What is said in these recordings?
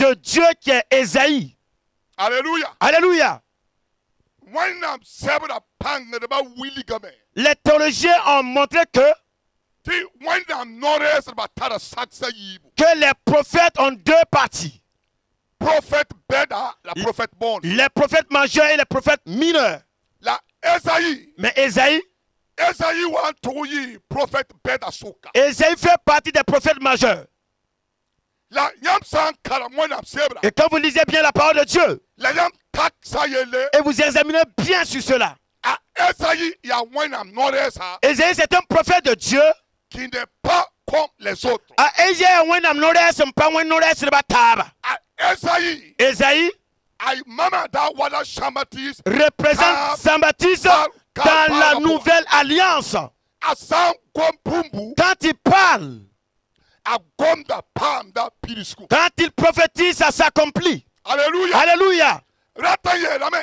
de Dieu qui est Ésaïe. Alléluia. Alléluia. Les théologiens ont montré que les prophètes ont deux parties. Les prophètes majeurs et les prophètes mineurs. Mais Ésaïe fait partie des prophètes majeurs. Et quand vous lisez bien la parole de Dieu, et vous examinez bien sur cela, Ésaïe c'est un prophète de Dieu qui n'est pas comme les autres. Ésaïe représente Jean-Baptiste dans la nouvelle alliance. Quand il parle, quand il prophétise, ça s'accomplit. Alléluia. Alléluia.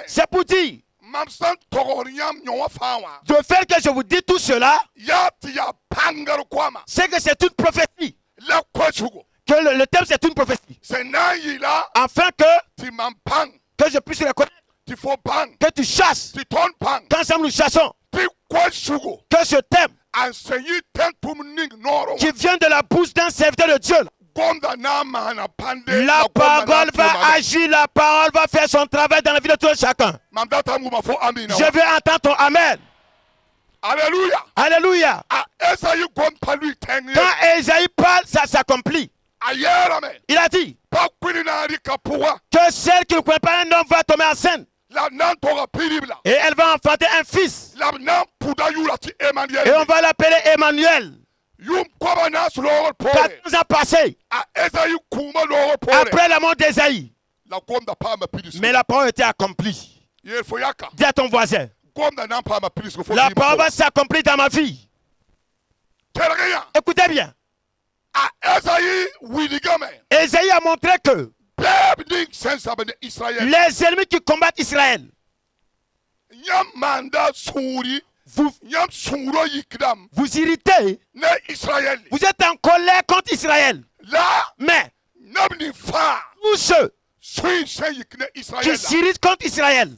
C'est pour dire, de faire que je vous dis tout cela, c'est que c'est une prophétie. Que le thème c'est une prophétie. Afin que je puisse reconnaître que tu chasses. Qu'ensemble nous chassons. Que ce thème qui vient de la bouche d'un serviteur de Dieu, la parole va agir, la parole va faire son travail dans la vie de tout chacun. Je veux entendre ton Amen. Alléluia. Alléluia. Quand Ésaïe parle, ça s'accomplit. Il a dit que celle qui ne connaît pas un homme va tomber enceinte. Et elle va enfanter un fils. Et on va l'appeler Emmanuel. 14 ans passés après la mort d'Ésaïe. Mais la parole était accomplie. Dis à ton voisin, la parole va s'accomplir dans ma vie. Écoutez bien. Ésaïe a montré que les ennemis qui combattent Israël, vous irritez, vous êtes en colère contre Israël. Mais tous ceux qui s'irritent contre Israël,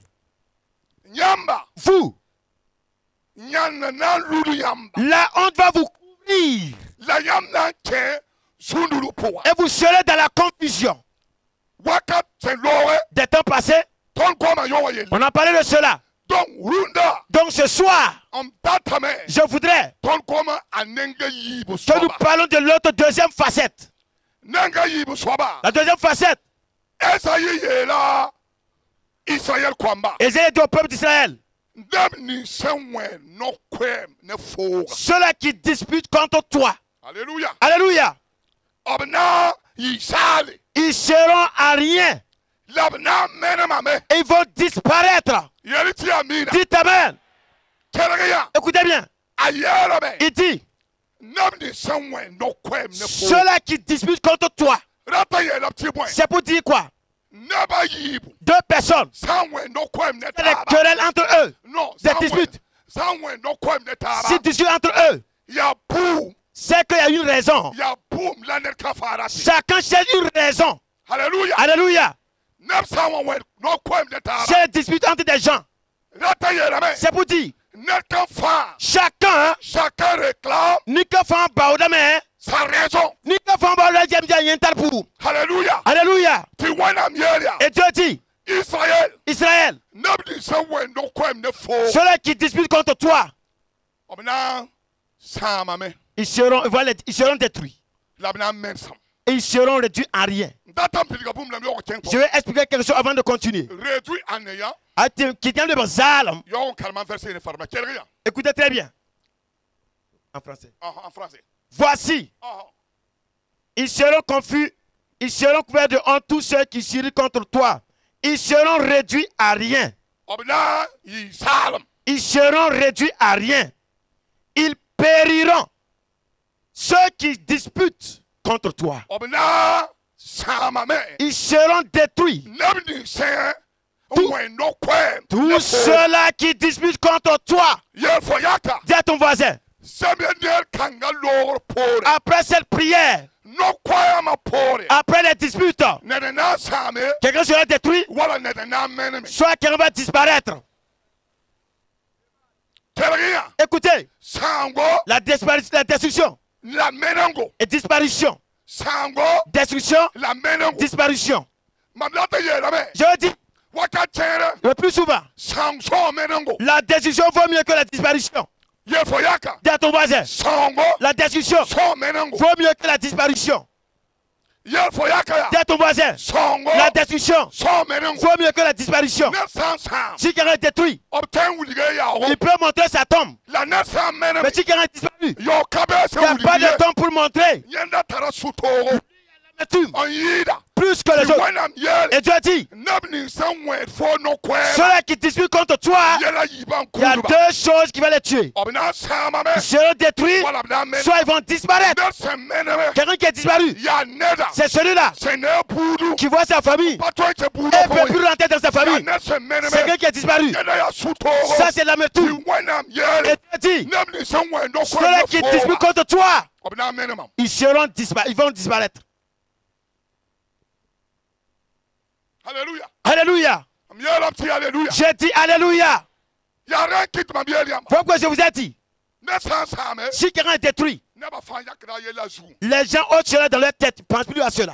vous, la honte va vous couvrir. Et vous serez dans la confusion. Des temps passés, on a parlé de cela. Donc ce soir, je voudrais que nous parlons de l'autre deuxième facette. La deuxième facette, Ésaïe dit au peuple d'Israël, ceux-là qui disputent contre toi, alléluia, alléluia, ils seront à rien. Et ils vont disparaître. Dites Amen. Écoutez bien. Il dit, ceux-là qui disputent contre toi, c'est pour dire quoi? Deux personnes, des querelles entre eux, des disputes. Si discutent entre eux, c'est qu'il y a une raison. Chacun cherche une raison. Alléluia. Alléluia. C'est une dispute entre des gens. C'est pour dire, chacun réclame sa raison. Alléluia. Alléluia. Et Dieu dit, Israël, ceux-là qui disputent contre toi, ils seront détruits. Et ils seront réduits en rien. Je vais expliquer quelque chose avant de continuer. Écoutez très bien. En français. Voici, ils seront confus, ils seront couverts de honte tous ceux qui s'irritent contre toi. Ils seront réduits à rien. Ils seront réduits à rien. Ils périront. Ceux qui disputent contre toi, ils seront détruits. Tous ceux-là qui disputent contre toi, dis à ton voisin, après cette prière, Après les disputes, quelqu'un sera détruit, soit quelqu'un va disparaître. Écoutez, la destruction et disparition. Destruction, disparition. Je dis, le plus souvent, la destruction vaut mieux que la disparition. Dis à ton voisin, la destruction vaut mieux que la disparition. Dis à ton voisin, la destruction vaut mieux que la disparition. Si quelqu'un est détruit, il peut montrer sa tombe. Mais si quelqu'un est disparu, il n'y a pas de tombe pour montrer. Plus que les autres. Et Dieu dit, ceux-là qui disputent contre toi, il y a deux choses qui vont les tuer. Ils seront détruits, soit ils vont disparaître. Quelqu'un qui est disparu, c'est celui-là qui voit sa famille et ne peut plus rentrer dans sa famille. C'est quelqu'un qui est disparu. Ça, c'est l'amertume. Et Dieu dit, ceux-là qui disputent contre toi, ils vont disparaître. Alléluia. Alléluia. J'ai dit Alléluia. Pourquoi je vous ai dit, si quelqu'un est détruit, les gens ont cela dans leur tête, ils ne pensent plus à cela.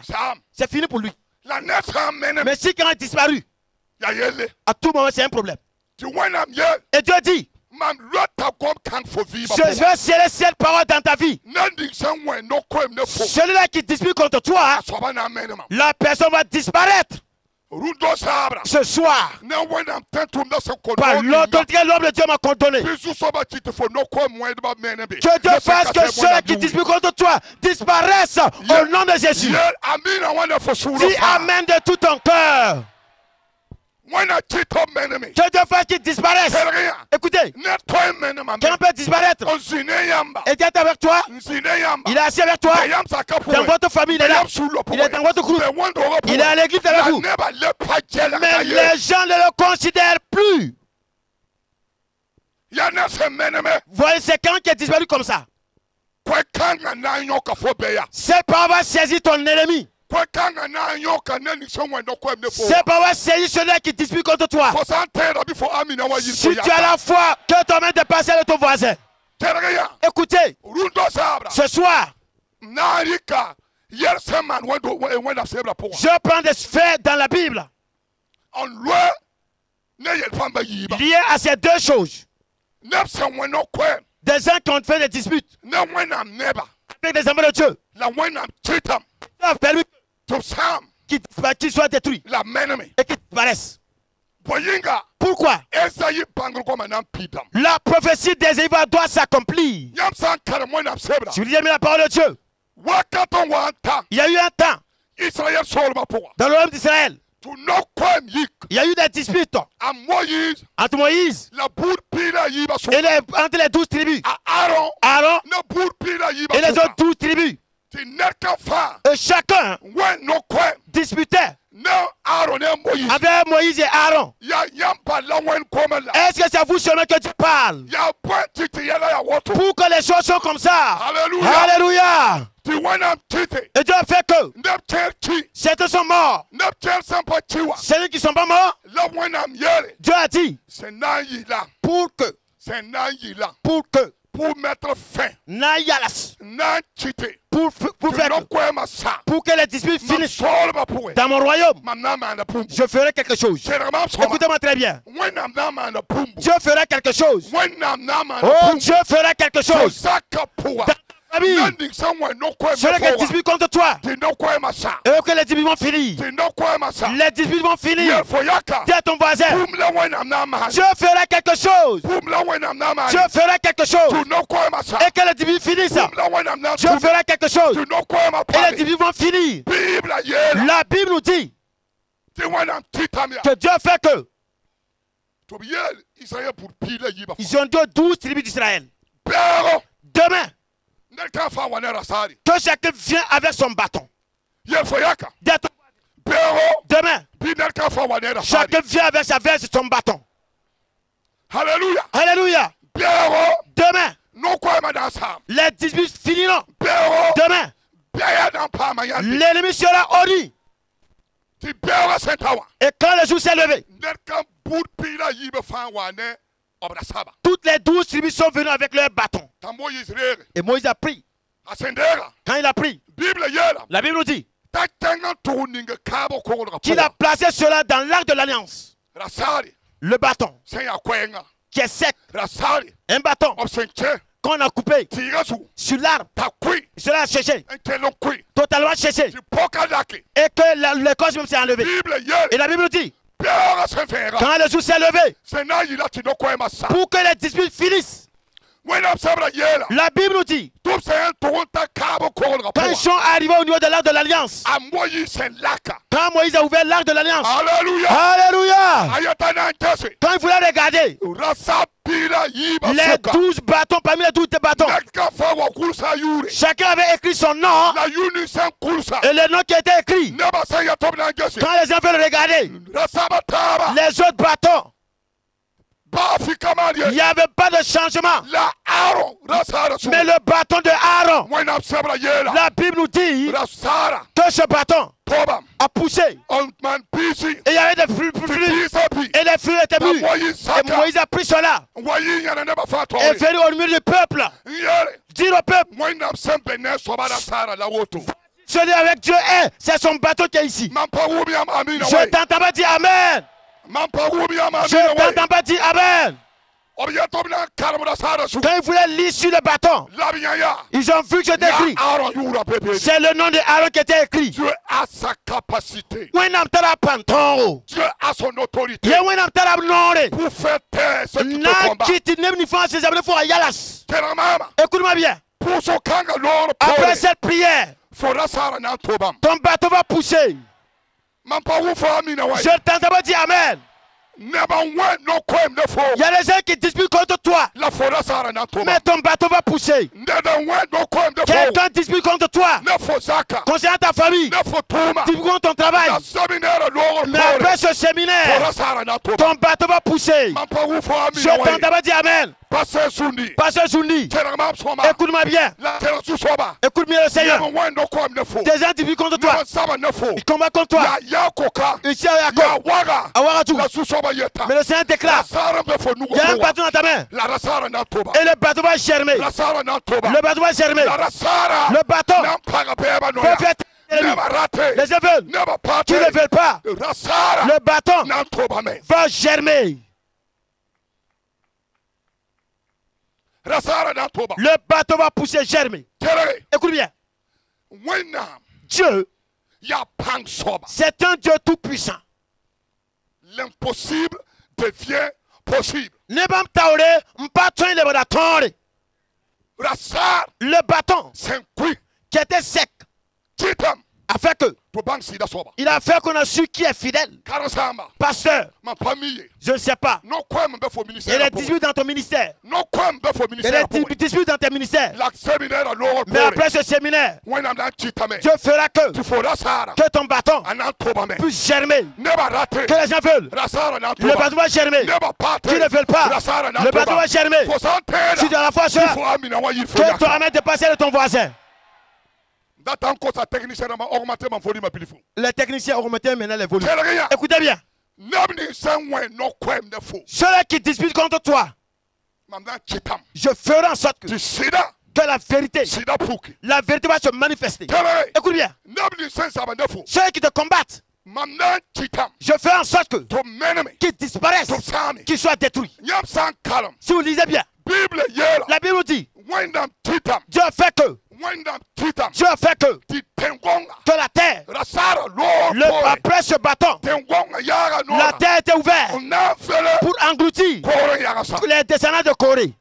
C'est fini pour lui. Mais si quelqu'un est disparu, à tout moment c'est un problème. Et Dieu dit, je vais sceller cette parole dans ta vie. Celui-là qui dispute contre toi, la personne va disparaître. Ce soir, par l'autorité de l'homme de Dieu m'a condamné. Que Dieu fasse que ceux qui disputent contre toi disparaissent au nom de Jésus. Dis Amen de tout ton cœur. Que Dieu fasse qu'il disparaisse. Écoutez, quelqu'un peut disparaître. Et Dieu est avec toi. Il est assis avec toi. Dans votre famille, il est là. Il est dans votre groupe. Il est à l'église avec vous. Mais les gens ne le considèrent plus. Voyez, c'est quelqu'un qui est disparu comme ça. Cette parole va saisir ton ennemi. C'est pas saisir celui qui dispute contre toi. Si tu as la foi, que ton main dépasse de ton voisin. Écoutez, ce soir, je prends des faits dans la Bible liés à ces deux choses. Des gens qui ont fait des disputes avec des amis de Dieu. Qui soit détruit et qui disparaissent. Pourquoi? La prophétie d'Ésaïe doit s'accomplir. Si vous lisez la parole de Dieu, il y a eu un temps dans le royaume d'Israël. Il y a eu des disputes entre Moïse et entre les 12 tribus. Aaron et les autres 12 tribus. Et chacun disputait avec Moïse et Aaron. Est-ce que c'est vous seulement que Dieu parle? Pour que les choses soient comme ça. Alléluia. Et Dieu a fait que certains sont morts. Ceux qui ne sont pas morts, Dieu a dit pour mettre fin, pour que les disputes finissent dans mon royaume, je ferai quelque chose. Écoutez-moi très bien. Dieu fera quelque chose. Oh, Dieu fera quelque chose. Celui qui dispute contre toi, et que les disputes vont finir. Les disputes vont finir. Dis à ton voisin, Dieu fera quelque chose. Dieu fera quelque chose. Et que les disputes finissent. Dieu fera quelque chose. Et les disputes vont finir. La Bible nous dit que Dieu fait que ils ont 12 tribus d'Israël. Demain, que chacun vient avec son bâton. Demain, chacun vient avec sa verge et son bâton. Alléluia. Alléluia. Demain, les disputes finiront. Demain, l'ennemi sera honni. Et quand le jour s'est levé, toutes les 12 tribus sont venues avec leurs bâtons. Et Moïse a pris. Quand il a pris, la Bible nous dit qu'il a placé cela dans l'arc de l'alliance. Le bâton qui est sec. Un bâton qu'on a coupé sur l'arbre. Cela a séché. Totalement séché. Et que l'écorce même s'est enlevée. Et la Bible nous dit quand le jour s'est levé, pour que les disputes finissent, la Bible nous dit quand ils sont arrivés au niveau de l'arc de l'alliance, quand Moïse a ouvert l'arc de l'alliance, Alléluia, quand il voulait regarder les 12 bâtons, parmi les 12 bâtons, chacun avait écrit son nom et le nom qui était écrit. Quand les gens veulent regarder les autres bâtons, il n'y avait pas de changement. Mais le bâton de Aaron, la Bible nous dit que ce bâton a poussé. Et il y avait des fruits. Et les fruits étaient mûrs. Et Moïse a pris cela. Et venu au milieu du peuple. Dire au peuple, celui avec Dieu est, c'est son bâton qui est ici. Je t'entends pas dire Amen. Je t'entends pas dire Amen. Quand ils voulaient lire sur le bâton, ils ont vu que c'était écrit. C'est le nom de Aaron qui était écrit. Dieu a sa capacité. Dieu a son autorité pour faire taire ce qui te combat. Écoute-moi bien. Après cette prière, ton bâton va pousser. Je t'entends pas dire Amen. Il y a des gens qui disputent contre toi. Mais ton bateau va pousser. Quelqu'un dispute contre toi. Concernant ta famille. Dispute contre ton travail. Mais après ce séminaire, ton bateau va pousser. Je t'entends pas dire Amen. Pasteur Soundi, écoute-moi bien. Écoute bien le Seigneur. Des gens disputent contre toi. Ils combattent contre toi. Ici à Yacob, à Waratou. Mais le Seigneur déclare, il y a un bâton dans ta main. Et le bâton va germer. Le bâton va germer. Le bâton va faire les gens veulent, qui ne veulent pas. Le bâton va germer. Le bâton va pousser, germer. Écoute bien. Dieu, c'est un Dieu tout puissant. L'impossible devient possible. Le bâton qui était sec a fait que il a fait qu'on a su qui est fidèle. Pasteur, je ne sais pas. Il y a des disputes dans ton ministère. Il y a des disputes dans tes ministères. Mais après ce séminaire, Dieu fera que ton bâton puisse germer. Que les gens veulent. Le bâton va germer. Qui ne veulent pas. Le bâton va germer. Si tu as la foi, que ton amen dépasse de ton voisin. Les techniciens ont augmenté maintenant les volumes. Écoutez bien. Ceux qui disputent contre toi, je ferai en sorte que la vérité va se manifester. Écoute bien. Ceux qui te combattent, je ferai en sorte qu'ils disparaissent, qu'ils soient détruits. Si vous lisez bien, la Bible dit, Dieu a fait que la terre, après ce bâton, la terre était ouverte pour engloutir les descendants de Corée.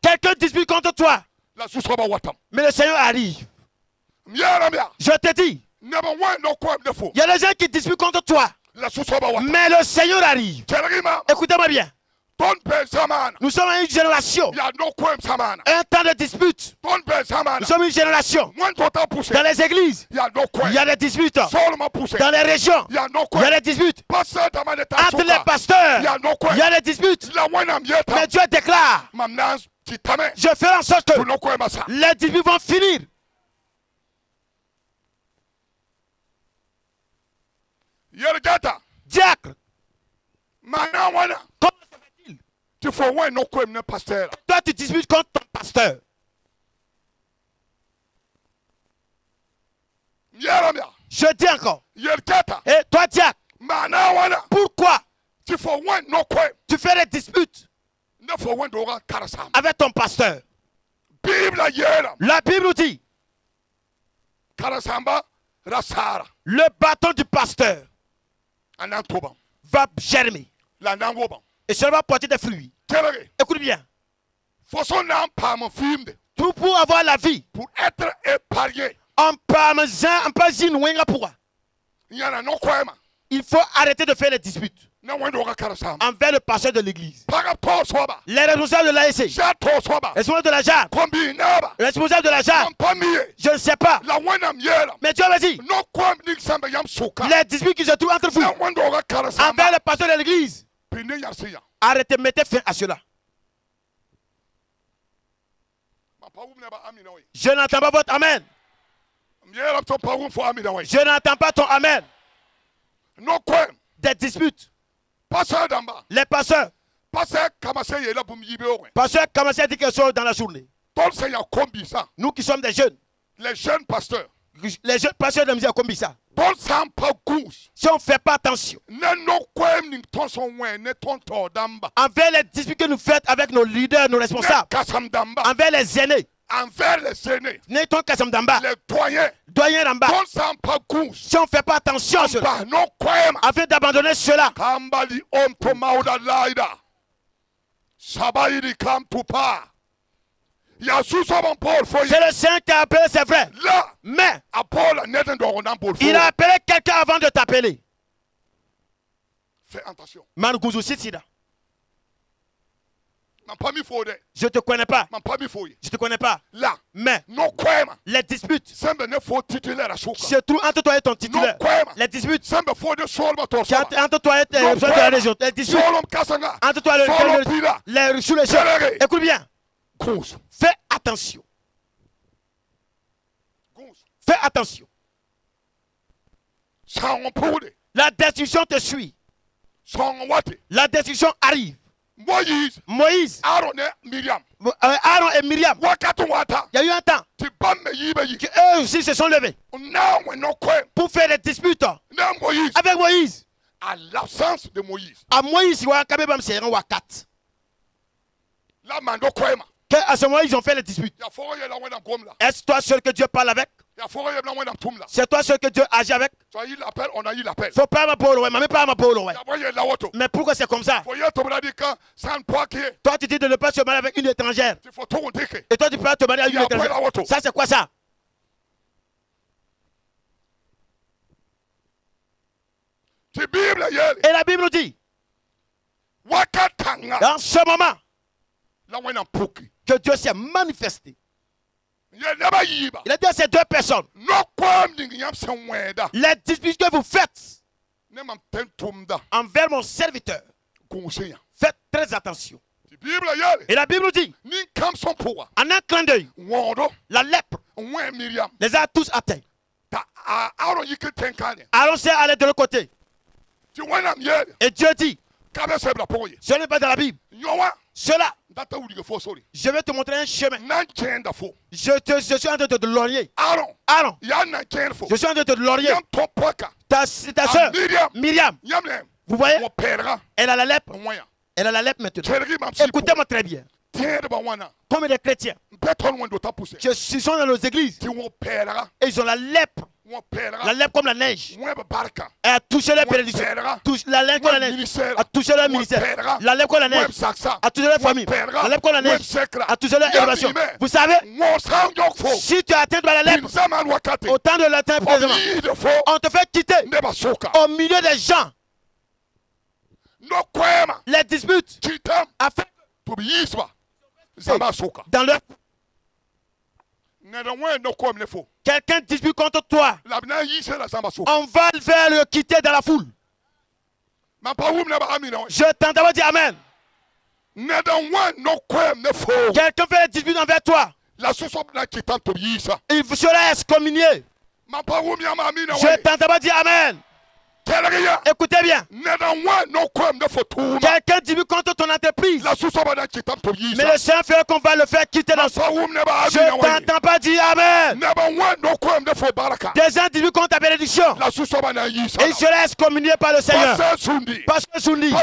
Quelqu'un dispute contre toi, mais le Seigneur arrive. Je te dis, il y a des gens qui disputent contre toi, mais le Seigneur arrive. Écoutez-moi bien. Nous sommes une génération. Un temps de dispute. Nous sommes une génération. Dans les églises, il y a des disputes. Dans les régions, il y a des disputes. Entre les pasteurs, il y a des disputes. Mais Dieu déclare Je ferai en sorte que les disputes vont finir. Diacre. Comment se fait-il? Toi, tu disputes contre ton pasteur. Je dis encore. Et toi, diacre. Pourquoi tu fais des disputes avec ton pasteur? La Bible nous dit le bâton du pasteur va germer et cela va porter des fruits. Écoute bien. Tout pour avoir la vie, pour être épargné, il faut arrêter de faire les disputes envers le pasteur de l'église, les responsables de l'AEC, les responsables de la JAR, les responsables de la JAR. Je ne sais pas. Mais Dieu m'a dit les disputes qui se trouvent entre vous envers le pasteur de l'église, arrêtez, mettez fin à cela. Je n'entends pas votre amen. Je n'entends pas ton amen. Des disputes. Les pasteurs. Pasteur commençait à dire quelque chose dans la journée. Nous qui sommes des jeunes. Les jeunes pasteurs. Les jeunes pasteurs de musique comme ça. Si on ne fait pas attention envers les disputes que nous faisons avec nos leaders, nos responsables, envers les aînés, les doyens, si on ne fait pas attention à cela, afin d'abandonner cela, c'est le Saint qui a appelé, c'est vrai. Mais il a appelé quelqu'un avant de t'appeler. Fais attention. Je ne te connais pas. Je ne te connais pas. Là. Mais les disputes se trouvent entre toi et ton titulaire. Les disputes entre toi et tes de la région. Les disputes entre toi et les sous les gens. Écoute bien. Fais attention. Fais attention. La destruction te suit. La destruction arrive. Moïse, Aaron et Myriam. Il y a eu un temps qu'eux aussi se sont levés pour faire des disputes avec Moïse. À l'absence de Moïse. À Moïse, il y a un quatre. À ce moment, ils ont fait les disputes. Est-ce toi seul que Dieu parle avec? C'est toi seul que Dieu agit avec? Faut pas m'appeler, mais pas m'appeler. Mais pourquoi c'est comme ça? Toi, tu dis de ne pas se marier avec une étrangère. Et toi, tu peux te marier avec une étrangère. Ça, c'est quoi ça? Et la Bible nous dit, dans ce moment, que Dieu s'est manifesté. Il a dit à ces deux personnes, les disputes que vous faites envers mon serviteur, faites très attention. Et la Bible dit, en un clin d'œil, la lèpre les a tous atteints. Aaron s'est allé de l'autre côté. Et Dieu dit, ce n'est pas dans la Bible. Cela, je vais te montrer un chemin. Je suis en train de te lorgner. Aaron, je suis en train de te lorgner. Ta soeur, Myriam, vous voyez, elle a la lèpre. Elle a la lèpre maintenant. Écoutez-moi très bien. Comme des chrétiens qui sont dans nos églises, et ils ont la lèpre. La lèpre comme la neige. Elle a touché leur bénédiction. La lèpre comme la neige a touché leur ministère. La lèpre comme la neige a touché leur famille. La lèpre comme la neige a touché leur élévation. Vous savez, si tu atteins la lèpre, au temps de l'atteindre présentement, on te fait quitter au milieu des gens. Les disputes afin dans leur quelqu'un dispute contre toi, on va le faire le quitter dans la foule. Je t'entends dire amen. Quelqu'un fait des disputes envers toi. Il sera excommunié. Je t'entends pas dire Amen. Écoutez bien. Quelqu'un dit contre ton entreprise. Mais le Seigneur fait qu'on va le faire quitter dans son. Je t'entends pas dire Amen. Des individus contre ta bénédiction. Et il sera excommunié par le Seigneur. Pasteur Sundi.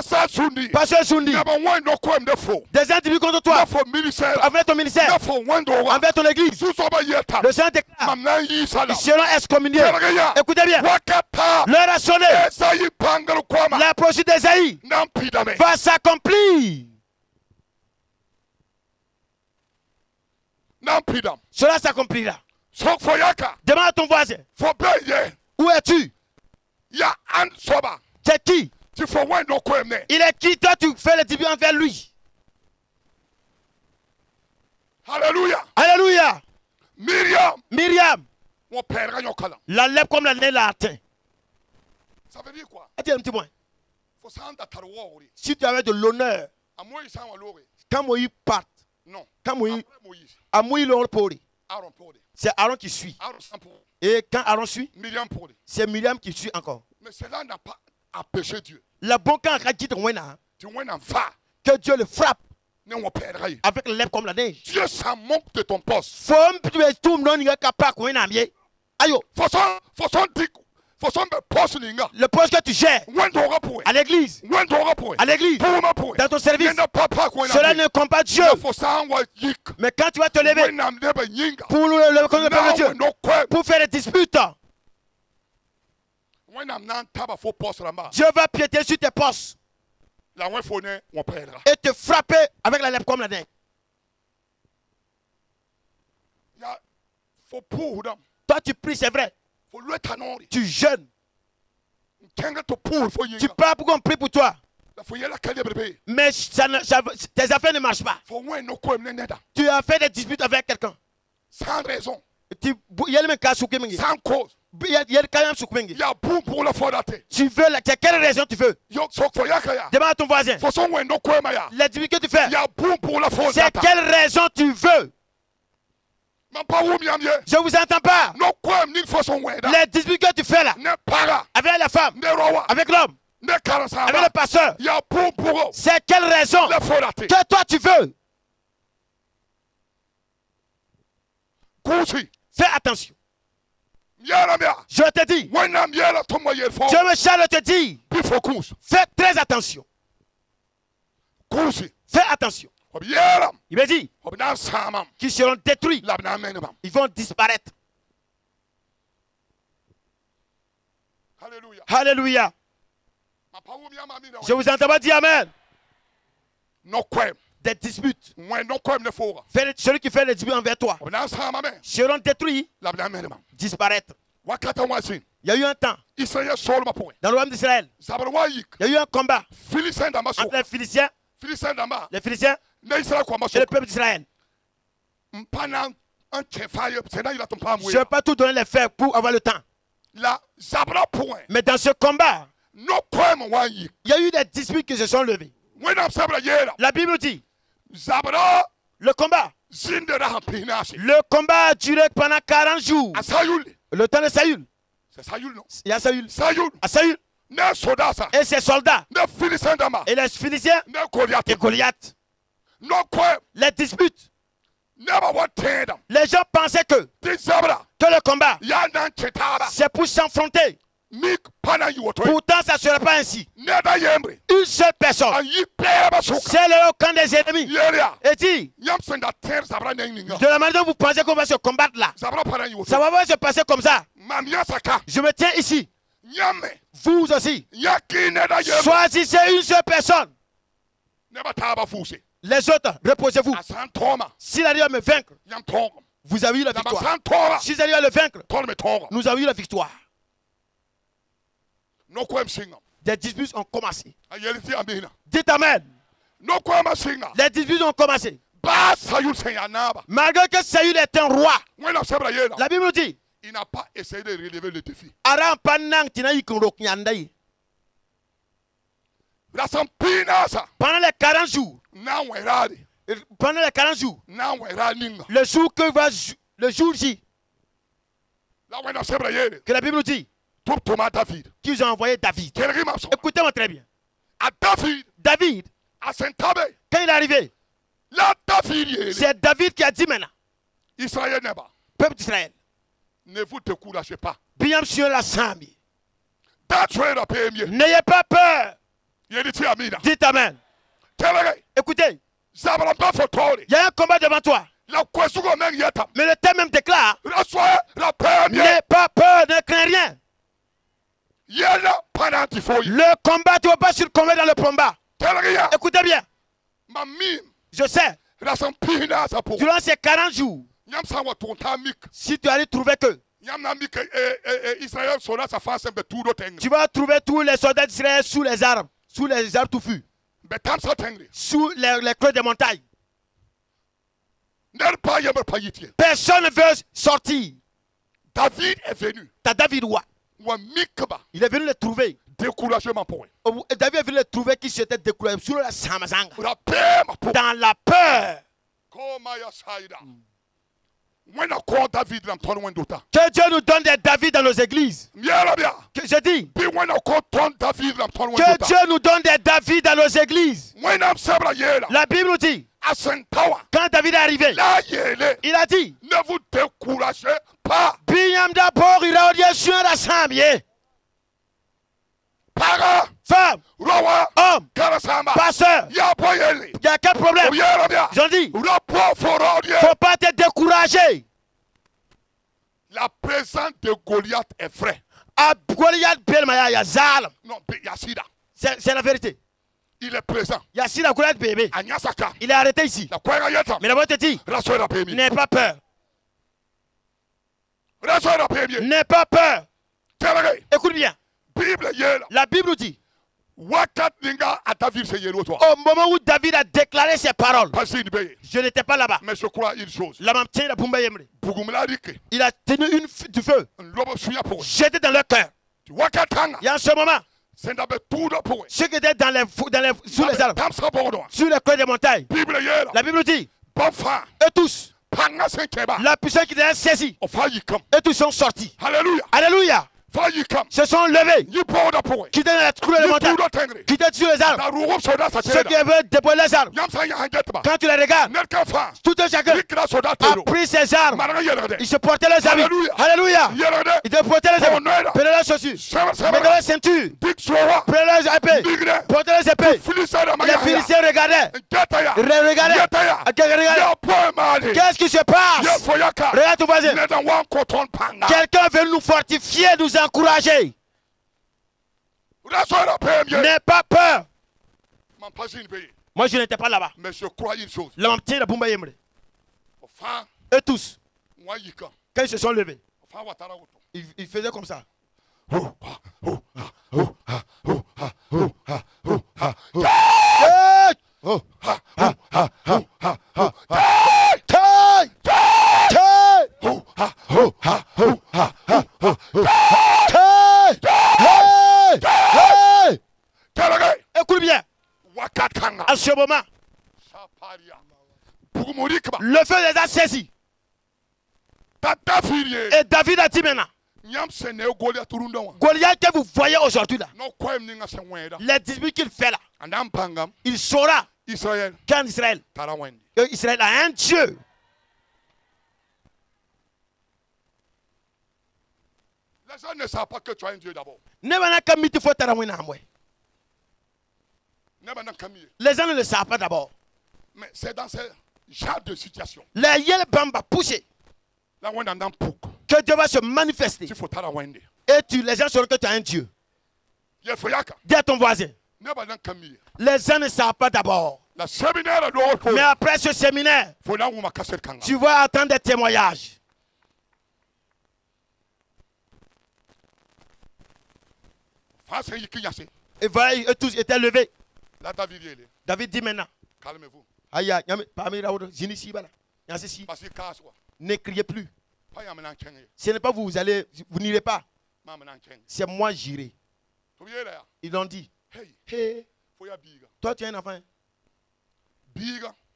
Des individus contre toi. Envers ton ministère. Envers ton église. Le Seigneur déclare. Ils seront excommuniés. Écoutez bien. L'heure a sonné. La procédure d'Ésaïe va s'accomplir. Cela s'accomplira. Demande à ton voisin. Où es-tu? C'est qui? Il est qui? Toi, tu fais le dispute envers lui. Alléluia. Alléluia. Myriam. La lèpre comme la neige l'a atteint. Ça veut dire quoi? Attends un petit point. Si tu avais de l'honneur, quand Moïse part, quand Moïse a Moïse le pour c'est Aaron qui suit. Et quand Aaron suit, c'est Myriam qui suit encore. Mais cela n'a pas empêché Dieu. Le bon camp a dit que Dieu le frappe avec la lèpre comme la neige. Dieu s'en moque de ton poste. Le poste que tu gères à l'église, dans ton service, cela ne compte pas Dieu. Mais quand tu vas te lever pour le peuple de Dieu, pour faire des disputes, Dieu va piéter sur tes postes et te frapper avec la lèpre comme la neige. Toi tu pries, c'est vrai. Tu jeûnes. Tu parles pour qu'on prie pour toi. Mais tes affaires ne marchent pas. Tu as fait des disputes avec quelqu'un. Sans raison. Sans cause. Tu veux, quelle raison tu veux? Demande à ton voisin. Les disputes que tu fais, c'est quelle raison tu veux? Je vous entends pas. Les disputes que tu fais là, avec la femme, avec l'homme, avec le pasteur, c'est quelle raison que toi tu veux? Fais attention. Je te dis, Dieu me charge de te dire, fais très attention. Fais attention. Il me dit qu'ils seront détruits. Ils vont disparaître. Alléluia. Alléluia. Je vous entends pas dire Amen. Des disputes. Celui qui fait des disputes envers toi seront détruits. Disparaître. Il y a eu un temps dans le royaume d'Israël. Il y a eu un combat entre les Philistins et le peuple d'Israël. Je ne vais pas tout donner les faits pour avoir le temps. Mais dans ce combat, il y a eu des disputes qui se sont levées. La Bible dit, le combat a duré pendant 40 jours. Le temps de Saül. C'est Saül, non? Il y a Saül. À Saül. Et ses soldats. Et les Philistins. Et Goliath. Les disputes. Les gens pensaient que le combat, c'est pour s'affronter. Pourtant, ça ne serait pas ainsi. Une seule personne. C'est le camp des ennemis. Et dit, de la manière dont vous pensez qu'on va se combattre là, ça va pas se passer comme ça. Je me tiens ici. Vous aussi. Choisissez une seule personne. Les autres, reposez-vous. S'il arrive à me vaincre, vous avez eu la victoire. S'il arrive à le vaincre, nous avons eu la victoire. Des disputes ont commencé. Dites Amen. Les disputes ont commencé. Malgré que Saül est un roi, la Bible dit, il n'a pas essayé de relever le défi. Pendant les 40 jours. Pendant les 40 jours. Le jour que va le jour J. Que la Bible nous dit. Qu'ils ont envoyé David. Écoutez-moi très bien. David. Quand il est arrivé. C'est David qui a dit maintenant. Peuple d'Israël. Ne vous découragez pas. N'ayez pas peur. Dites Amen. Écoutez. Il y a un combat devant toi. Mais le thème même déclare. N'ayez pas peur, ne crains rien. Le combat, tu ne vas pas succomber dans le combat. Écoutez bien. Je sais. Durant ces 40 jours. Si tu allais trouver que tu vas trouver tous les soldats d'Israël sous les arbres touffus, sous les creux des montagnes. Personne ne veut sortir. David est venu. David, il est venu les trouver. Découragement pour eux. David est venu les trouver qui s'étaient découragés dans la peur. Que Dieu nous donne des David dans nos églises. Que je dis. Que Dieu nous donne des David dans nos églises. La Bible nous dit. Quand David est arrivé, il a dit. Ne vous découragez pas. Parents, femmes, hommes, pasteurs, il y a quel problème? J'en dis, il ne faut pas te décourager. La présence de Goliath est vraie. Non, c'est la vérité. Il est présent. Il est arrêté ici. Mais la voix te dit, n'aie pas peur. N'aie pas peur. Écoute bien. La Bible dit. Au moment où David a déclaré ses paroles, je n'étais pas là-bas. Mais je crois une chose. Il a tenu du feu. Jeté dans leur cœur. Il y a ce moment. Ceux qui étaient sous les arbres, sur les creux des montagnes. La Bible dit. Eux tous. La puissance qui les a saisis. Eux tous sont sortis. Alléluia. Alléluia. Se sont levés, qui étaient dans la cour de montagne, qui étaient sur les arbres, ceux qui avaient déployé les arbres. Quand tu les regardes, tout un chacun a pris ses armes, ils se portaient les habits. Alléluia. Ils se portaient les habits, prenaient leurs chaussures, mettaient leur ceinture, prenaient leurs épées, portaient les épées. Les Philistins regardaient. Qu'est-ce qui se passe? Regarde ton voisin. Quelqu'un veut nous fortifier, nous encourager. N'aie pas peur. Moi je n'étais pas là-bas. Mais je crois une chose. Eux tous, quand ils se sont levés, ils faisaient comme ça. Écoute bien. À ce moment, le feu les a saisis. Et David a dit maintenant, Goliath que vous voyez aujourd'hui là, les disputes qu'il fait là, il saura qu'en Israël, Israël a un Dieu. Les gens ne savent pas que tu as un Dieu d'abord. Les gens ne le savent pas d'abord. Mais c'est dans ce genre de situation que Dieu va se manifester. Et les gens sauront que tu as un Dieu. Dis à ton voisin. Les gens ne savent pas d'abord. Mais après ce séminaire, tu vas attendre des témoignages. Et voilà, eux tous étaient levés. David dit maintenant. Calmez-vous. Ne criez plus. Ce n'est pas vous n'irez pas. C'est moi j'irai. Ils ont dit. Hey, Toi, tu es un enfant.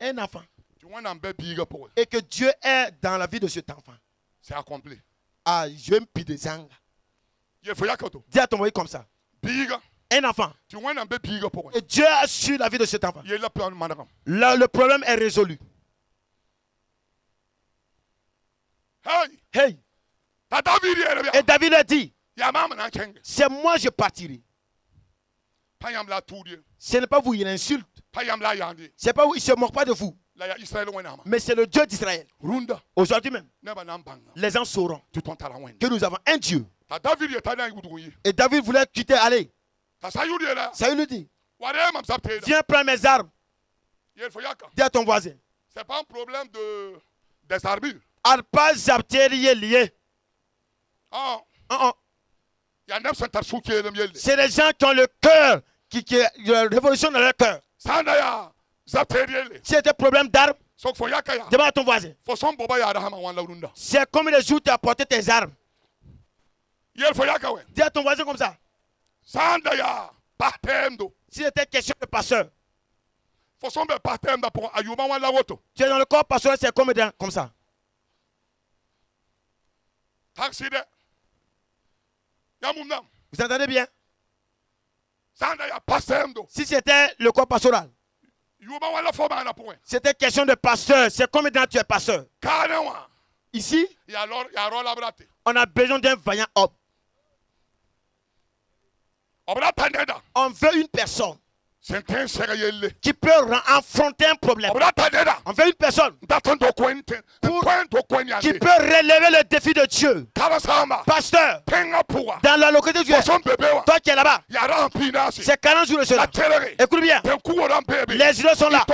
Un enfant. Tu vois un bébé pour eux. Et que Dieu est dans la vie de cet enfant. C'est accompli. Ah, je me pide des angles. Dis à ton mari comme ça. Un enfant. Tu vois un bébé pour eux. Et Dieu a su la vie de cet enfant. Là, le problème est résolu. Hey. Hey. Et David a dit, c'est moi je partirai. Ce n'est pas vous, il insulte. C'est pas vous, il ne se moque pas de vous. Mais c'est le Dieu d'Israël. Aujourd'hui même, les gens sauront que nous avons un Dieu. Et David voulait quitter, aller. Saül lui dit, viens prendre mes armes. Dis à ton voisin. Ce n'est pas un problème des armures. C'est les gens qui ont le cœur, qui la révolution dans leur cœur. Si c'est un problème d'armes, demande à ton voisin. C'est comme les jours où tu as porté tes armes. Dis à ton voisin comme ça. Si c'était question de pasteur, tu es dans le corps pastoral, c'est comme ça. Vous entendez bien? Si c'était le corps pastoral, c'était question de pasteur. C'est comme quand tu es pasteur. Ici, on a besoin d'un vaillant homme. On veut une personne qui peut affronter un problème. On veut une personne qui peut relever le défi de Dieu. Pasteur, dans la localité où tu es, toi qui es là-bas, c'est 40 jours de cela. Écoute bien, les îlots sont là.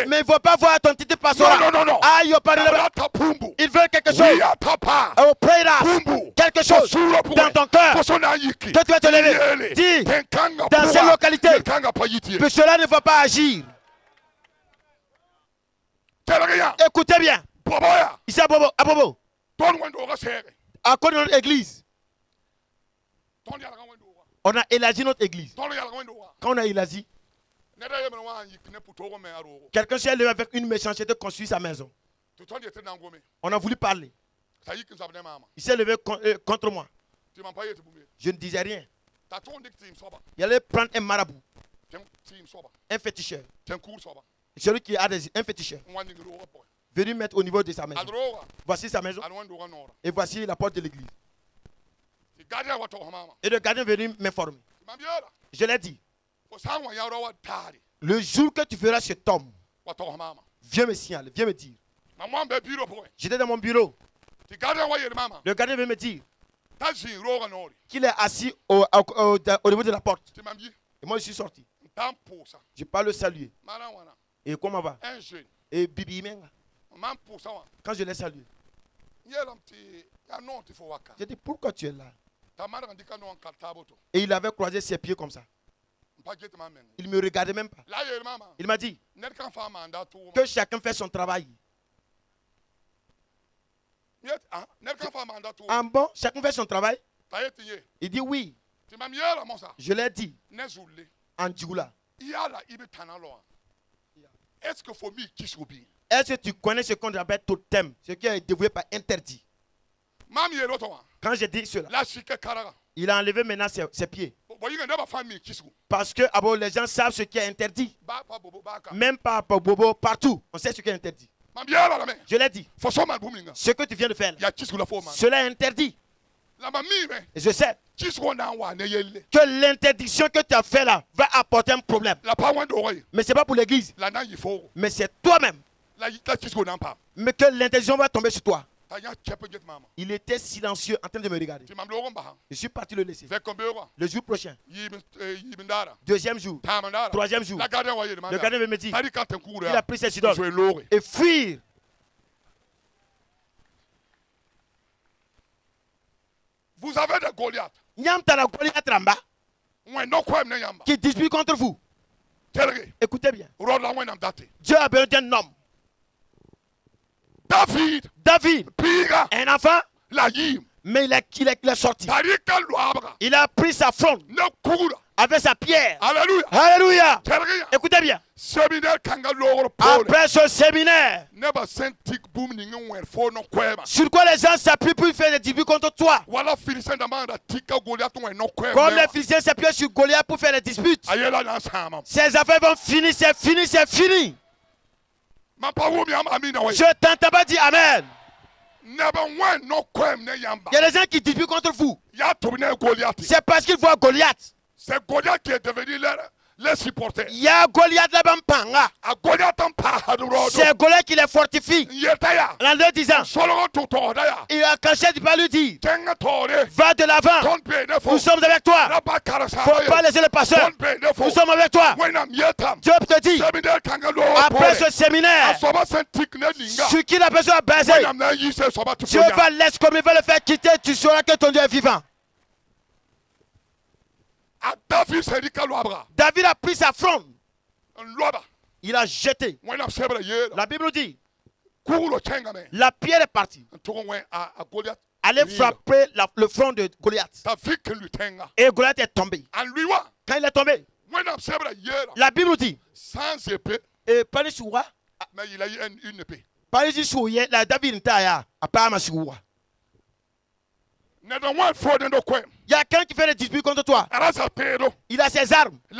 Mais il ne faut pas voir ton titre pastoral. Il veut quelque chose. Quelque chose dans ton cœur. Que tu vas te lever. Dis, dans cette localité, que cela ne va pas agir. Écoutez bien. Ici à Bobo. À cause de notre église. On a élargi notre église. Quand on a élargi, quelqu'un s'est levé avec une méchanceté construit sa maison. On a voulu parler. Il s'est levé contre moi. Je ne disais rien. Il allait prendre un marabout, un féticheur, celui qui a un féticheur, venu mettre au niveau de sa maison. Voici sa maison et voici la porte de l'église. Et le gardien est venu m'informer. Je l'ai dit, le jour que tu verras cet homme, viens me signaler, viens me dire. J'étais dans mon bureau. Le gardien veut me dire qu'il est assis au niveau de la porte. Et moi je suis sorti. Je pas le saluer. Et comment va? Et Bibi Menga. Quand je l'ai salué, j'ai dit pourquoi tu es là? Et il avait croisé ses pieds comme ça. Il ne me regardait même pas. Il m'a dit que chacun fait son travail. Ah bon, chacun fait son travail. Il dit oui. Je l'ai dit en Djoula. Est-ce que tu connais ce qu'on appelle totem, ce qui est dévoué par interdit? Quand j'ai dit cela, il a enlevé maintenant ses pieds. Parce que les gens savent ce qui est interdit. Même pas pour Bobo, partout, on sait ce qui est interdit. Je l'ai dit. Ce que tu viens de faire, cela est interdit. Et je sais que l'interdiction que tu as fait là va apporter un problème. Mais ce n'est pas pour l'église. Mais c'est toi-même. Mais que l'interdiction va tomber sur toi. Il était silencieux en train de me regarder. Je suis parti le laisser. Le jour prochain, deuxième jour, troisième jour, le gardien veut me dire il a pris ses idoles et fuir. Vous avez des Goliaths qui disputent contre vous. Écoutez bien. Dieu a besoin d'un homme. David, un enfant, Mais il est sorti. Il a pris sa fronde avec sa pierre. Alléluia. Alléluia. Écoutez bien. Après ce séminaire, sur quoi les gens s'appuient pour faire des disputes contre toi? Comme les Philistins s'appuient sur Goliath pour faire des disputes. Ces affaires vont finir, c'est fini, c'est fini. Je t'entends pas dire Amen. Il y a des gens qui disputent contre vous. C'est parce qu'ils voient Goliath. C'est Goliath qui est devenu les supporters. Il y a Goliath là-bas. C'est Goliath qui les fortifie. En leur disant, il a caché du pas lui dire, va de l'avant. Nous sommes avec toi. Il ne faut pas laisser le pasteur. Nous sommes avec toi. Dieu te dit, après ce séminaire, sur qui la personne a basé, Dieu va laisser comme il va le faire quitter. Tu sauras que ton Dieu est vivant. David a pris sa fronde. Il a jeté. La Bible dit, la pierre est partie. Allait frapper le front de Goliath. Et Goliath est tombé. Quand il est tombé, la Bible dit, et Paris Soua, mais il a eu une épée. Paris Soua, la David Ntaya, à part Soua. Il y a quelqu'un qui fait des disputes contre toi. Il a ses armes. Et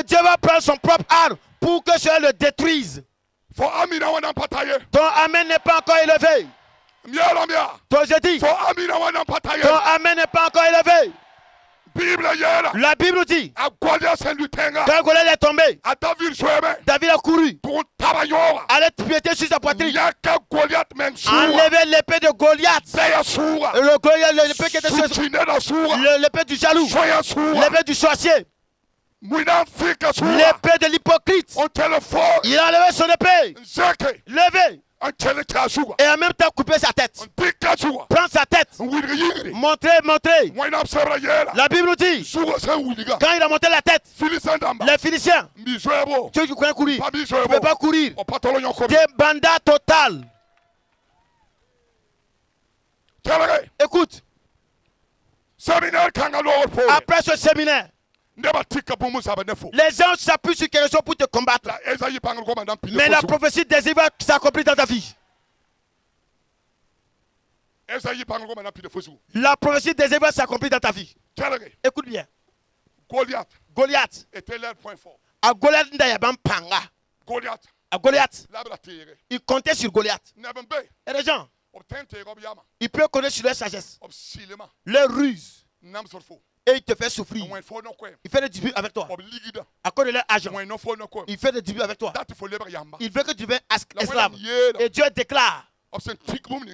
Dieu va prendre son propre arme pour que cela le détruise. Ton amen n'est pas encore élevé. Toi, je dis, ton amen n'est pas encore élevé. La Bible dit, quand Goliath est tombé, David a couru, allait piéter sur sa poitrine, enlever l'épée de Goliath, l'épée qui était sur l'épée du jaloux, l'épée du sorcier, l'épée de l'hypocrite. Il a enlevé son épée, levé, et en même temps couper sa tête. Prends sa tête. Montrer. La Bible dit, quand il a monté la tête, les Philistins, ceux qui connaissent courir, tu ne peux pas courir. Des bandats total. Écoute, après ce séminaire, les gens s'appuient sur quelque chose pour te combattre. Mais la prophétie des va s'accomplir dans ta vie. La prophétie des va s'accomplir dans ta vie. Écoute bien. Goliath était leur point fort. À Goliath, il comptait sur Goliath. Et les gens, ils peuvent connaître sur leur sagesse, leur ruse. Et il te fait souffrir. Il fait des disputes avec toi. À cause de leur argent. Il fait des disputes avec toi. Il veut que tu deviennes esclave. Et Dieu déclare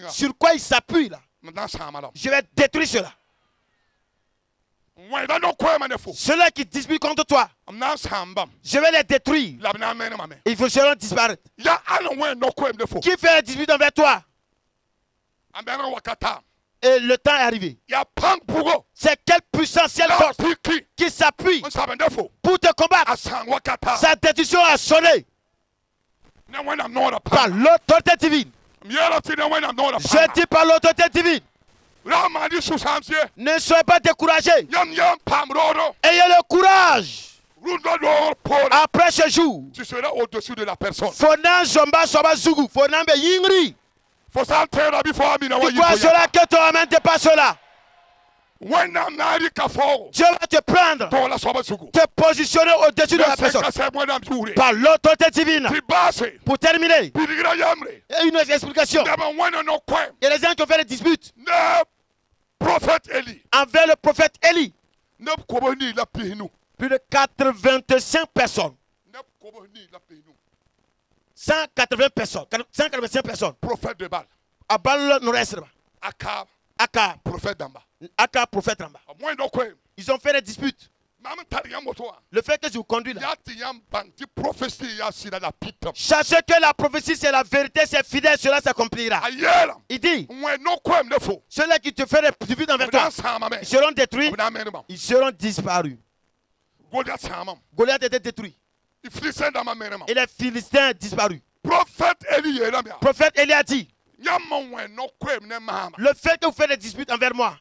sur quoi il s'appuie là. Je vais détruire cela. Ceux-là qui disputent contre toi, je vais les détruire. Ils seront disparaître. Qui fait les disputes envers toi? Et le temps est arrivé. C'est quelle puissance, quelle force qui s'appuie pour te combattre? Sa décision a sonné par l'autorité divine. Je dis par l'autorité divine. Ne soyez pas découragés. Ayez le courage. Après ce jour, tu seras au-dessus de la personne. Dis-toi cela que ton amen dépasse cela. Dieu va te prendre, te positionner au-dessus de la personne par l'autorité divine. Pour terminer, il y a une explication. Il y a des gens qui ont fait des disputes envers le prophète Élie. Plus de 85 personnes. 180 personnes. 185 personnes. Prophète de Baal. À Baal Nord-Est. Akab, prophète d'en bas. Akab, prophète d'en bas. Ils ont fait des disputes. Le fait que je vous conduis là. Sachez que la prophétie c'est la vérité, c'est fidèle, cela s'accomplira. Il dit, ceux-là qui te font des disputes envers toi, ils seront détruits, ils seront disparus. Goliath était détruit. Et les Philistins disparus. Prophète Élie a dit, Le fait que vous faites des disputes envers moi,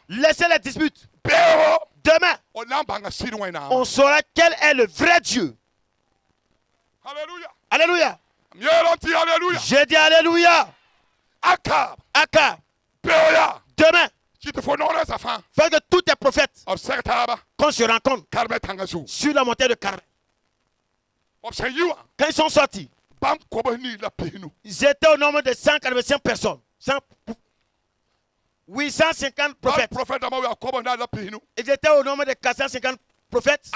laissez les disputes. Demain, on saura quel est le vrai Dieu. Alléluia. Alléluia. Alléluia. J'ai dit Alléluia. Akab. Demain, fais que tous tes prophètes, qu'on se rencontre sur la montagne de Carmel, quand ils sont sortis, ils étaient au nombre de 145 personnes. 850 prophètes. Ils étaient au nombre de 450 prophètes.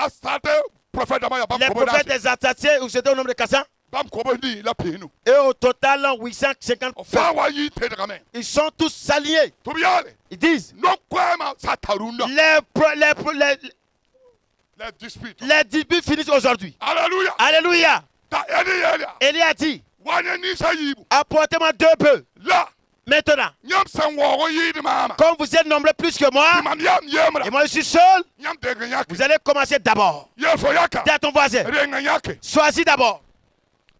Les prophètes des associés, ils étaient au nombre de 400. Et au total, 850 prophètes. Ils sont tous alignés. Ils disent les disputes finissent aujourd'hui. Alléluia. Alléluia. Élie a dit, apportez-moi 2 bœufs. Là, maintenant, comme vous êtes nombreux plus que moi, et moi je suis seul, vous allez commencer d'abord. Dis à ton voisin, choisis d'abord.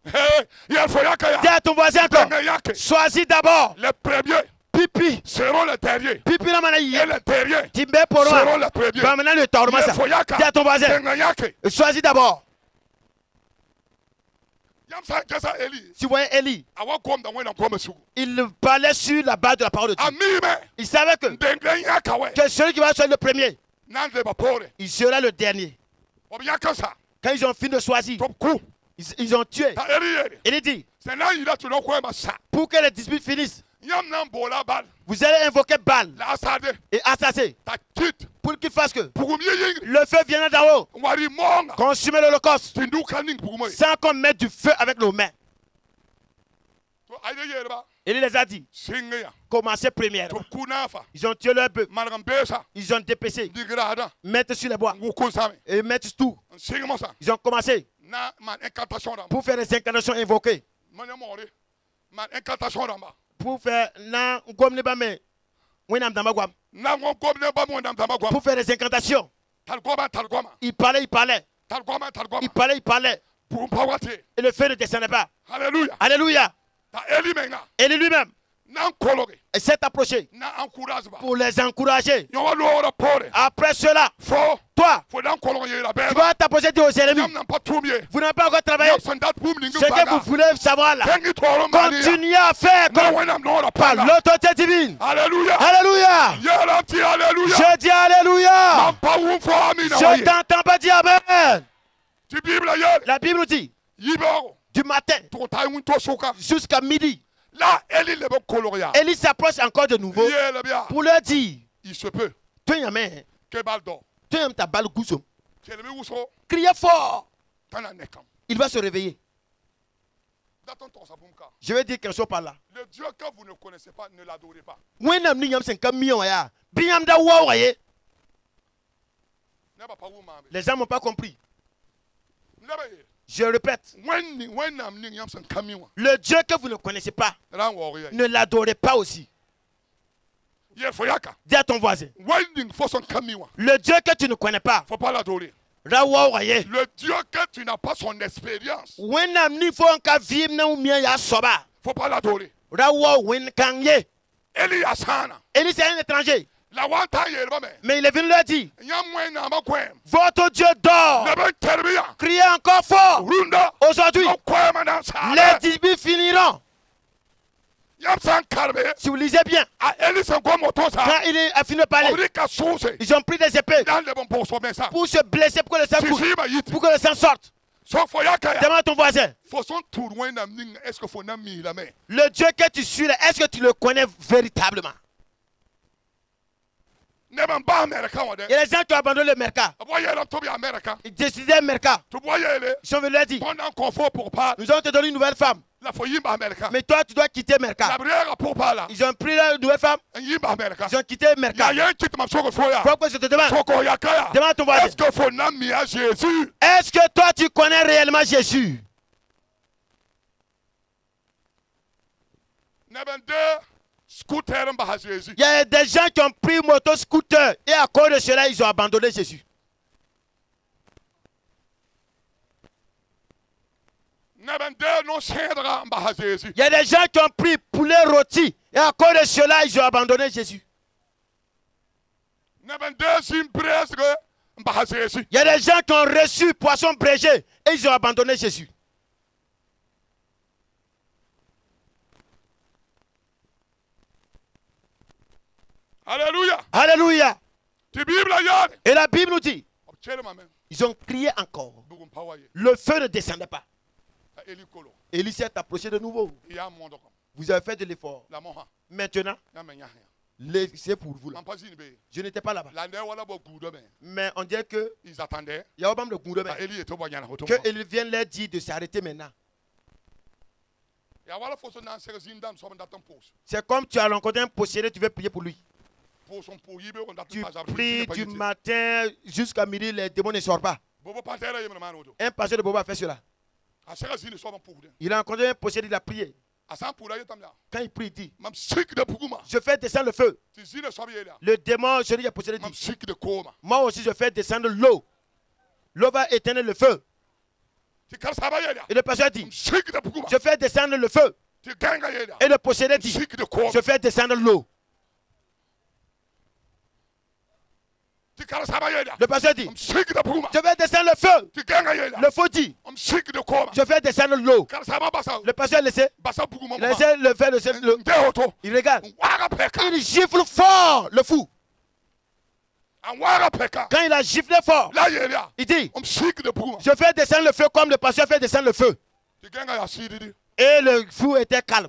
Dis à ton voisin encore, choisis d'abord. Les premiers Pipi seront les terriers. Pipi na mana Et yi. les terriers Timbe pour seront les premiers. Bah maintenant le torment ça. Dis à ton voisin, choisis d'abord. Tu vois Élie, il parlait sur la base de la parole de Dieu. Il savait que celui qui va choisir le premier, il sera le dernier. Quand ils ont fini de choisir, ils ont tué. Il dit, pour que les disputes finissent, vous allez invoquer Baal et assassiner pour qu'il fasse que le feu vienne d'en haut, consumer l'holocauste, sans qu'on mette du feu avec nos mains. Il les a dit, commencez première. Ils ont tué leur bœuf, ils ont dépêché, mettre sur les bois et mettre tout. Ils ont commencé pour faire des incantations invoquées. Pour faire pour faire des incantations. Il parlait. Et le feu ne descendait pas. Alléluia. Alléluia. Élie lui-même s'est approché pour les encourager. Après cela, toi, tu vas t'approcher aux ennemis. Vous n'avez pas encore travaillé. Ce que vous voulez savoir là, continuez à faire par l'autorité divine. Alléluia. Alléluia. Je dis Alléluia. Je t'entends pas dire Amen. La Bible dit, du matin jusqu'à midi, Élie s'approche encore de nouveau pour leur dire, il se peut tu es ta balle gousson. Criez fort. Il va se réveiller. Je vais dire quelque chose par là. Le Dieu que vous ne connaissez pas, ne l'adorez pas. Les gens n'ont pas compris. Je répète, le Dieu que vous ne connaissez pas, ne l'adorez pas aussi. Dis à ton voisin, le Dieu que tu ne connais pas, faut pas l'adorer. Le Dieu que tu n'as pas son expérience, faut pas l'adorer. Élie c'est un étranger. Mais il est venu leur dire, votre Dieu dort. Criez encore fort. Aujourd'hui, les disputes finiront. Si vous lisez bien, quand il a fini de parler, ils ont pris des épées pour se blesser, pour que le sang coule, pour que le sang sorte. Demande à ton voisin, le Dieu que tu suis là, est-ce que tu le connais véritablement? Il y a des gens qui ont abandonné le mercat. Ils décidaient le mercat. Ils sont venus leur dire, nous allons te donner une nouvelle femme. Mais toi, tu dois quitter le mercat. Ils ont pris la nouvelle femme. Ils ont quitté le mercat. Pourquoi je te demande? Demande à ton voisin. Est-ce que toi, tu connais réellement Jésus? Il y a des gens qui ont pris moto-scooter et à cause de cela, ils ont abandonné Jésus. Il y a des gens qui ont pris poulet rôti et à cause de cela, ils ont abandonné Jésus. Il y a des gens qui ont reçu poisson brégé et ils ont abandonné Jésus. Alléluia. Alléluia. Et la Bible nous dit, ils ont crié encore. Le feu ne descendait pas. Élie s'est approché de nouveau. Vous avez fait de l'effort. Maintenant, c'est pour vous là. Je n'étais pas là-bas. Mais on dirait que ils attendaient que Élie vienne leur dire de s'arrêter maintenant. C'est comme tu as rencontré un possédé, tu veux prier pour lui. Tu pries du matin jusqu'à midi, les démons ne sortent pas. Un pasteur de Bobo a fait cela. Il a rencontré un possédé, il a prié. Quand il prie, il dit, je fais descendre le feu. Le démon, celui qui a possédé, dit, moi aussi je fais descendre l'eau. L'eau va éteindre le feu. Et le pasteur dit, je fais descendre le feu. Et le possédé dit, je fais descendre l'eau. Le pasteur dit, je vais descendre le feu. Le feu dit, je vais descendre l'eau. Le pasteur laissait le faire l'eau. Il regarde. Il gifle fort, le fou. Quand il a giflé fort, il dit, je fais descendre le feu comme le pasteur fait descendre le feu. Et le fou était calme.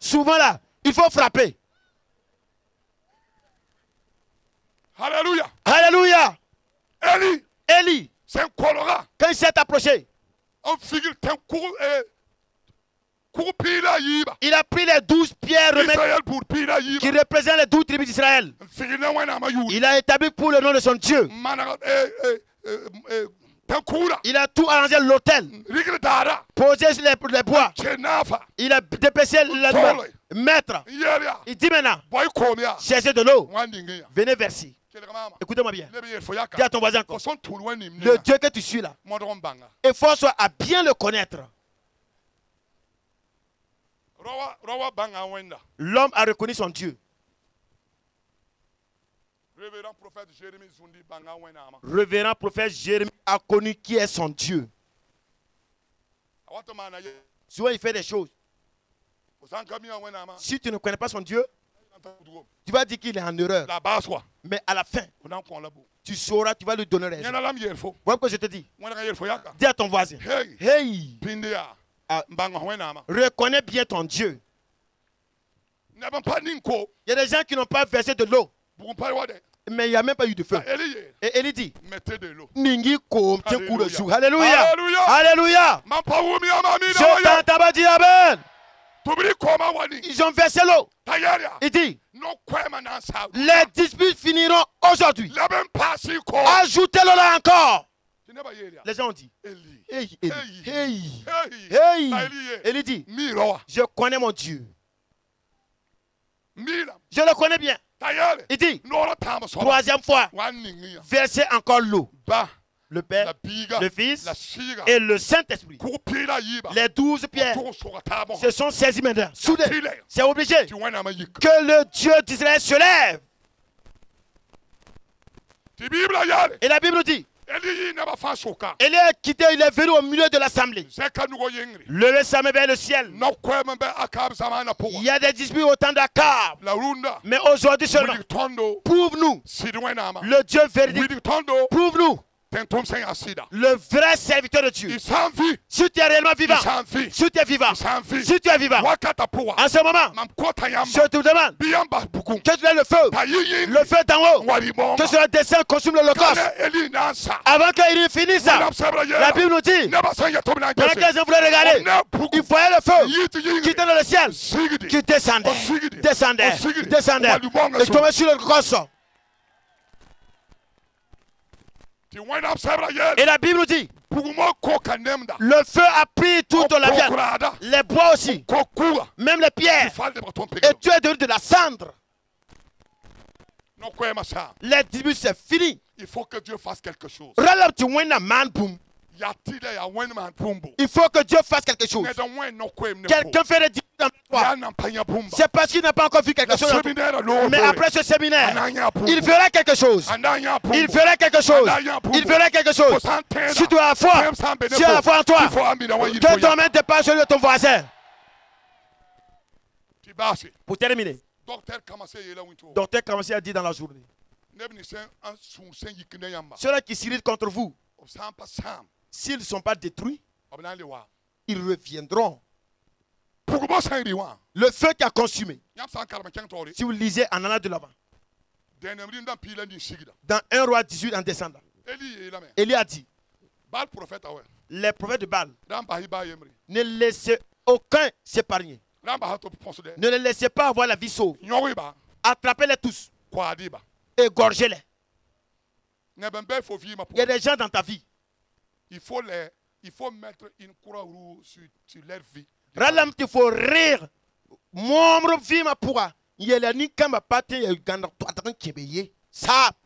Souvent là, il faut frapper. Alléluia. Alléluia. Élie, quand il s'est approché, il a pris les 12 pierres qui représentent les 12 tribus d'Israël. Il a établi pour le nom de son Dieu. Il a tout arrangé l'autel, posé les bois. Il a dépêché le maître. Il dit maintenant, cherchez de l'eau. Venez verser. Écoutez-moi bien. Dis à ton voisin encore, le Dieu que tu suis là, efforce-toi à bien le connaître. L'homme a reconnu son Dieu. Révérend prophète Jérémie a connu qui est son Dieu. Souvent il fait des choses. Si tu ne connais pas son Dieu, tu vas dire qu'il est en erreur. Mais à la fin, tu sauras, tu vas lui donner raison. Voilà ce que je te dis. Dis à ton voisin, hey, reconnais bien ton Dieu. Il y a des gens qui n'ont pas versé de l'eau. Mais il n'y a même pas eu de feu. Et Élie dit, mettez de l'eau. Alléluia. Alléluia. Je t'entends dire amen. Ils ont versé l'eau. Il dit, les disputes finiront aujourd'hui. Ajoutez-le là encore. Les gens ont dit, Élie dit, je connais mon Dieu. Je le connais bien. Il dit, troisième fois, versez encore l'eau. Le Père, le Fils et le Saint-Esprit. Les 12 pierres se sont saisies maintenant. Soudain, c'est obligé que le Dieu d'Israël se lève. Et la Bible nous dit, Élie a quitté, il est venu au milieu de l'assemblée. Levez sa main vers le ciel. Il y a des disputes au temps d'Akab. Mais aujourd'hui seulement, prouve-nous le Dieu véridique. Prouve-nous le vrai serviteur de Dieu. Si tu es réellement vivant, si tu es vivant, si tu es vivant, en ce moment, je te demande que tu aies le feu d'en haut, que cela descende, consume l'holocauste. Avant qu'il finisse ça, la Bible nous dit, pendant que les gens voulaient regarder, il voyait le feu qui était dans le ciel, qui descendait, et tombait sur le cross. Et la Bible nous dit, le feu a pris toute la viande, les bois aussi, même les pierres, et tu es devenu de la cendre. Les disputes, c'est fini. Il faut que Dieu fasse quelque chose. Il faut que Dieu fasse quelque chose. Quelqu'un fait des disputes avec toi. C'est parce qu'il n'a pas encore vu quelque chose. Mais après ce séminaire, il fera quelque chose. Il fera quelque chose. Il fera quelque chose. Si tu as la foi, si tu as la foi en toi, que ton main dépasse celui de ton voisin. Pour terminer, Docteur Kamassé a dit dans la journée, ceux-là qui s'irritent contre vous, s'ils ne sont pas détruits, ils reviendront. Le feu qui a consumé. Si vous lisez en allant de l'avant, dans 1 roi 18 en descendant, Élie a dit, les prophètes de Baal, ne laissez aucun s'épargner. Ne les laissez pas avoir la vie sauve. Attrapez-les tous. Égorgez-les. Il y a des gens dans ta vie. Il faut mettre une croix rouge sur leur vie. Il faut rire.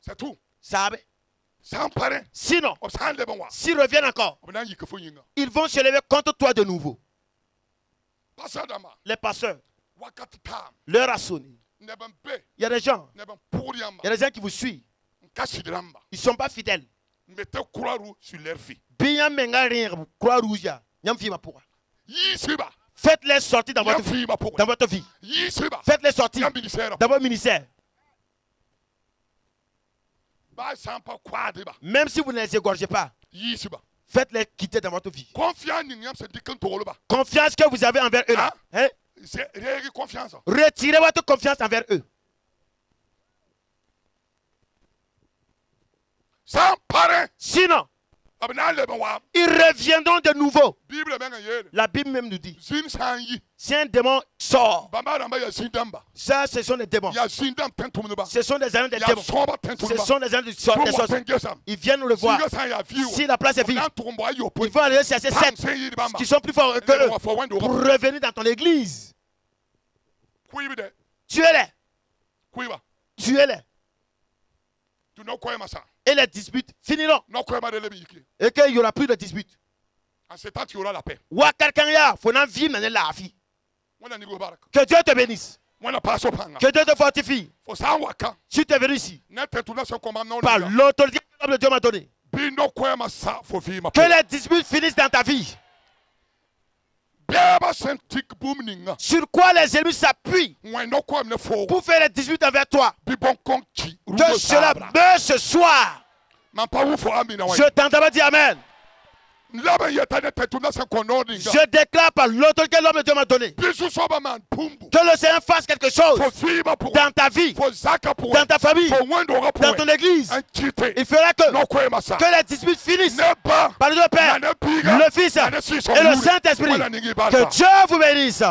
C'est tout. Sinon, s'ils reviennent encore, ils vont se lever contre toi de nouveau. Les pasteurs, l'heure a sonné. Il y a des gens, qui vous suivent. Ils ne sont pas fidèles. Mettez croix rouge sur leur vie. Faites-les sortir dans votre vie. Faites-les sortir dans votre ministère. Même si vous ne les égorgez pas, faites-les quitter dans votre vie. Confiance que vous avez envers eux là. Hein? Retirez votre confiance envers eux. Sinon, ils reviendront de nouveau. La Bible même nous dit, si un démon sort, ça ce sont des démons. Ce sont des anneaux des démons. Ce sont des anneaux des sorciers. Ils viennent nous le voir. Si la place est vide, ils vont aller chercher 7 qui sont plus forts que eux pour revenir dans ton église. Tuez-les. Tuez-les. Et les disputes finiront. Et qu'il n'y aura plus de disputes. En ce temps, tu auras la paix. Que Dieu te bénisse. Que Dieu te fortifie. Si tu es venu ici, par l'autorité que Dieu m'a donnée, que les disputes finissent dans ta vie. Sur quoi les ennemis s'appuient pour faire les disputes envers toi. Que cela meure ce soir. Je t'entends dire Amen. Je déclare par l'autorité que l'homme de Dieu m'a donné que le Seigneur fasse quelque chose dans ta vie, dans ta famille, dans ton église. Il fera que les disputes finissent par le Père, le Fils et le Saint-Esprit. Que Dieu vous bénisse.